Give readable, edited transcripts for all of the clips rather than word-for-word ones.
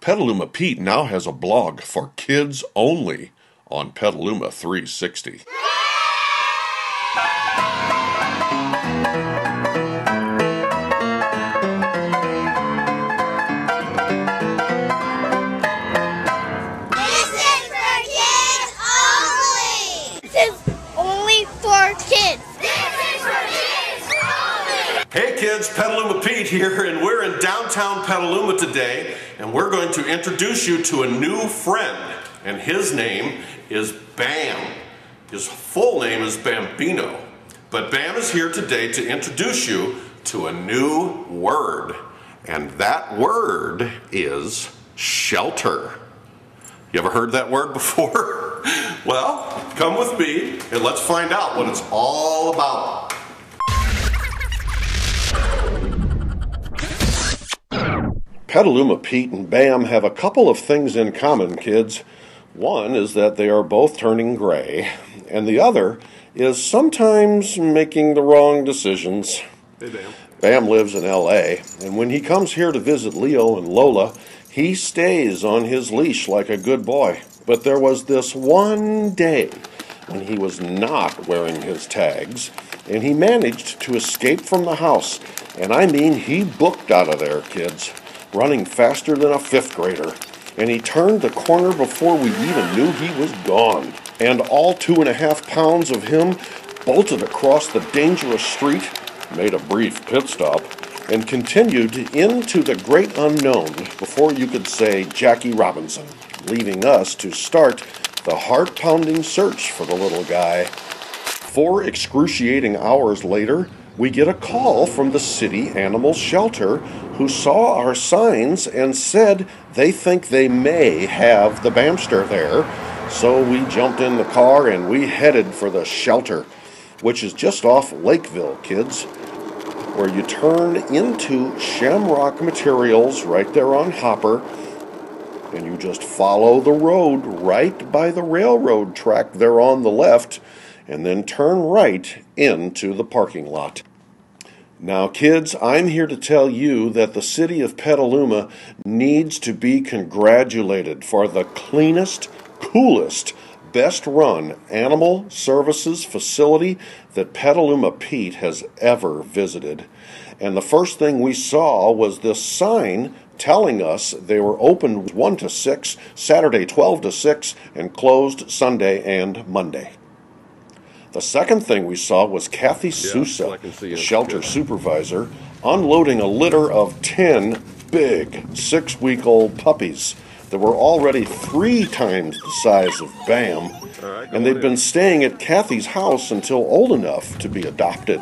Petaluma Pete now has a blog for kids only on Petaluma 360. Hey kids, Petaluma Pete here, and we're in downtown Petaluma today, and we're going to introduce you to a new friend, and his name is Bam. His full name is Bambino, but Bam is here today to introduce you to a new word, and that word is shelter. You ever heard that word before? Well, come with me, and let's find out what it's all about. Petaluma Pete and Bam have a couple of things in common, kids. One is that they are both turning gray, and the other is sometimes making the wrong decisions. Hey, Bam. Bam lives in L.A., and when he comes here to visit Leo and Lola, he stays on his leash like a good boy. But there was this one day when he was not wearing his tags, and he managed to escape from the house. And I mean, he booked out of there, kids, running faster than a fifth grader. And he turned the corner before we even knew he was gone. And all 2.5 pounds of him bolted across the dangerous street, made a brief pit stop, and continued into the great unknown before you could say Jackie Robinson, leaving us to start the heart-pounding search for the little guy. 4 excruciating hours later, we get a call from the city animal shelter who saw our signs and said they think they may have the Bamster there. So we jumped in the car and we headed for the shelter, which is just off Lakeville, kids, where you turn into Shamrock Materials right there on Hopper, and you just follow the road right by the railroad track there on the left, and then turn right into the parking lot. Now, kids, I'm here to tell you that the city of Petaluma needs to be congratulated for the cleanest, coolest, best-run animal services facility that Petaluma Pete has ever visited. And the first thing we saw was this sign telling us they were open 1 to 6, Saturday 12 to 6, and closed Sunday and Monday. The second thing we saw was Kathy Sousa, the shelter supervisor, unloading a litter of 10 big 6-week-old puppies that were already 3 times the size of Bam, and they'd been staying at Kathy's house until old enough to be adopted.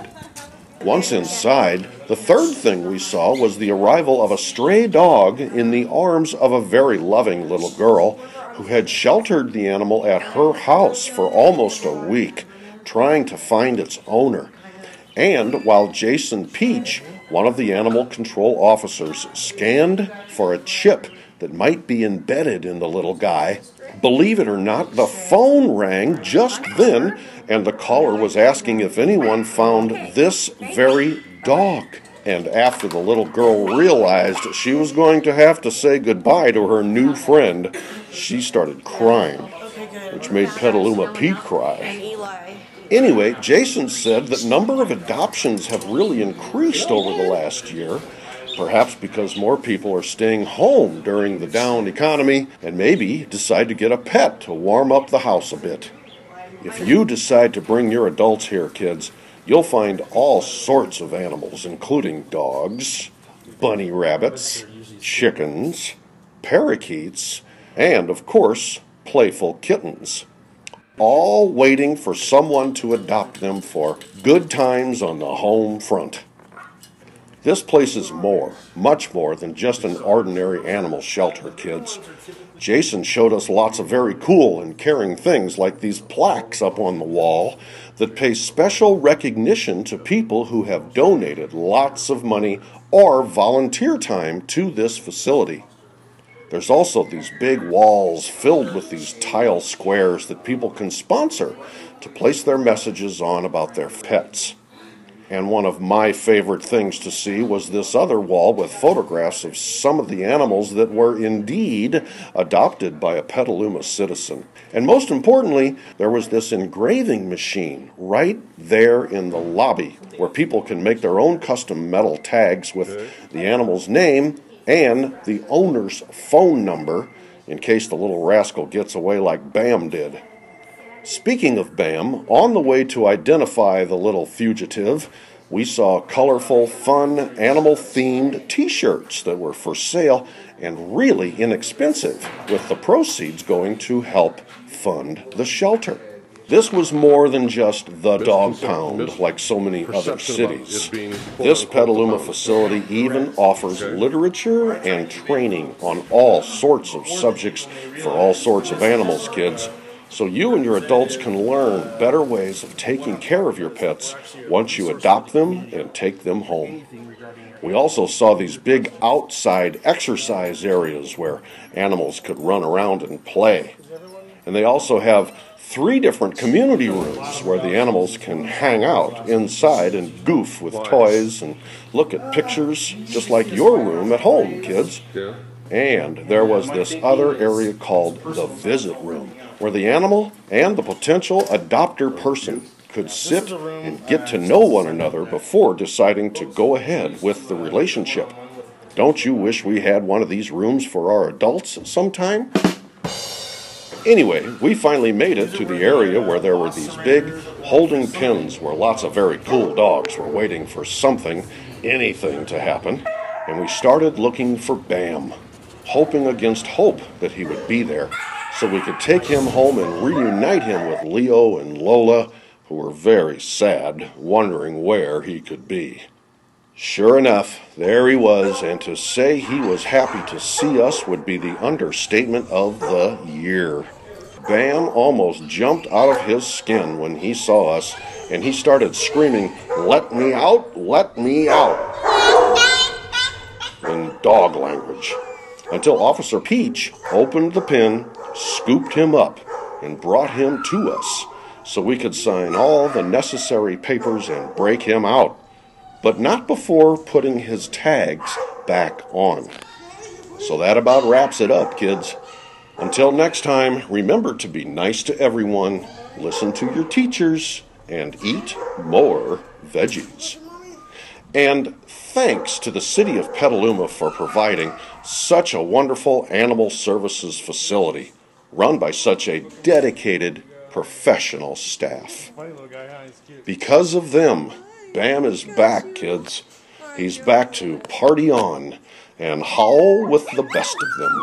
Once inside, the third thing we saw was the arrival of a stray dog in the arms of a very loving little girl who had sheltered the animal at her house for almost a week, trying to find its owner. And while Jason Peach, one of the animal control officers, scanned for a chip that might be embedded in the little guy, believe it or not, the phone rang just then, and the caller was asking if anyone found this very dog. And after the little girl realized she was going to have to say goodbye to her new friend, she started crying, which made Petaluma Pete cry. Anyway, Jason said that number of adoptions have really increased over the last year, perhaps because more people are staying home during the down economy and maybe decide to get a pet to warm up the house a bit. If you decide to bring your adults here, kids, you'll find all sorts of animals, including dogs, bunny rabbits, chickens, parakeets, and, of course, playful kittens, all waiting for someone to adopt them for good times on the home front. This place is more, much more than just an ordinary animal shelter, kids. Jason showed us lots of very cool and caring things like these plaques up on the wall that pay special recognition to people who have donated lots of money or volunteer time to this facility. There's also these big walls filled with these tile squares that people can sponsor to place their messages on about their pets. And one of my favorite things to see was this other wall with photographs of some of the animals that were indeed adopted by a Petaluma citizen. And most importantly, there was this engraving machine right there in the lobby where people can make their own custom metal tags with the animal's name and the owner's phone number in case the little rascal gets away like Bam did. Speaking of Bam, on the way to identify the little fugitive, we saw colorful, fun, animal-themed t-shirts that were for sale and really inexpensive, with the proceeds going to help fund the shelter. This was more than just the dog pound like so many other cities. This Petaluma facility even offers literature and training on all sorts of subjects for all sorts of animals, kids. So you and your adults can learn better ways of taking care of your pets once you adopt them and take them home. We also saw these big outside exercise areas where animals could run around and play. And they also have 3 different community rooms where the animals can hang out inside and goof with toys and look at pictures just like your room at home, kids. And there was this other area called the visit room, where the animal and the potential adopter person could sit and get to know one another before deciding to go ahead with the relationship. Don't you wish we had one of these rooms for our adults sometime? Anyway, we finally made it to the area where there were these big holding pens where lots of very cool dogs were waiting for something, anything to happen, and we started looking for Bam, hoping against hope that he would be there so we could take him home and reunite him with Leo and Lola, who were very sad, wondering where he could be. Sure enough, there he was, and to say he was happy to see us would be the understatement of the year. Bam almost jumped out of his skin when he saw us, and he started screaming, "Let me out! Let me out!" in dog language, until Officer Peach opened the pen, scooped him up, and brought him to us so we could sign all the necessary papers and break him out, but not before putting his tags back on. So that about wraps it up, kids. Until next time, remember to be nice to everyone, listen to your teachers, and eat more veggies. And thanks to the city of Petaluma for providing such a wonderful animal services facility run by such a dedicated professional staff. Because of them, Bam is back, kids. He's back to party on and howl with the best of them.